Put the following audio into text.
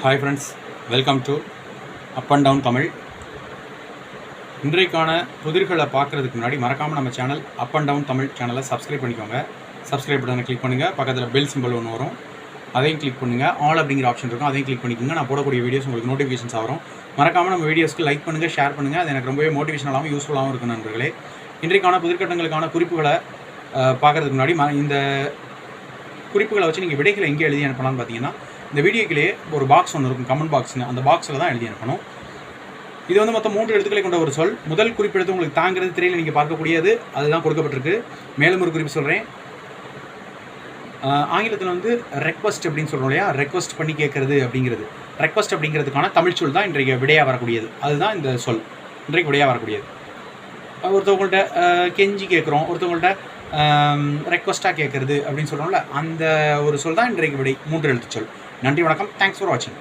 Hi friends, welcome to up and down Tamil. இன்றைக்கான புதிர்களை பார்க்குறதுக்கு முன்னாடி மறக்காமல் நம்ம channel up and down Tamil சேனலை சப்ஸ்கிரைப் பண்ணிக்கோங்க. சப்ஸ்கிரைப் பட்டனை கிளிக் பண்ணுங்கள். பக்கத்தில் பெல் சிம்பிள் ஒன்று வரும், அதையும் கிளிக் பண்ணுங்கள். ஆல் அப்படிங்கிற ஆப்ஷன் இருக்கும், அதையும் கிளிக் பண்ணிக்கோங்க. நான் போடக்கூடிய வீடியோஸ் உங்களுக்கு நோட்டிஃபிகேஷன்ஸ் வரும். மறக்காமல் நம்ம வீடியோஸ்க்கு லைக் பண்ணுங்கள், ஷேர் பண்ணுங்கள். அது எனக்கு ரொம்பவே மோட்டிவேஷனலாகவும் யூஸ்ஃபுல்லாகவும் இருக்கும் நண்பர்களே. இன்றைக்கான புதிர்கட்டங்களுக்கான குறிப்புகளை பார்க்குறதுக்கு முன்னாடி இந்த குறிப்புகளை வச்சு நீங்கள் விடைகளை எங்கே எழுதி அனுப்பலாம்னு பார்த்தீங்கன்னா, இந்த வீடியோக்கிலே ஒரு பாக்ஸ் ஒன்று இருக்கும், கமெண்ட் பாக்ஸ்னு. அந்த பாக்ஸில் தான் எழுதி அனுப்பணும். இது வந்து மொத்தம் 3 எழுத்துக்களை கொண்ட ஒரு சொல். முதல் குறிப்பெடுத்து உங்களுக்கு தாங்கிறது திரையில் நீங்கள் பார்க்கக்கூடியது அதுதான் கொடுக்கப்பட்டிருக்கு. மேலும் ஒரு குறிப்பு சொல்கிறேன். ஆங்கிலத்தில் வந்து ரெக்வஸ்ட் அப்படின்னு சொல்கிறோம் இல்லையா, ரெக்வஸ்ட் பண்ணி கேட்குறது அப்படிங்கிறது. ரெக்வஸ்ட் அப்படிங்கிறதுக்கான தமிழ் சொல் தான் இன்றைக்கு விடையாக வரக்கூடியது. அதுதான் இந்த சொல் இன்றைக்கு விடையாக வரக்கூடியது. ஒருத்தவங்கள்ட்ட கெஞ்சி கேட்குறோம், ஒருத்தவங்கள்ட்ட ரெக்வஸ்ட்டாக கேட்குறது அப்படின்னு சொல்கிறோம்ல, அந்த ஒரு சொல் தான் இன்றைக்கு விடை. 3 எழுத்து சொல். நன்றி, வணக்கம். தேங்க்ஸ் ஃபார் வாட்சிங்.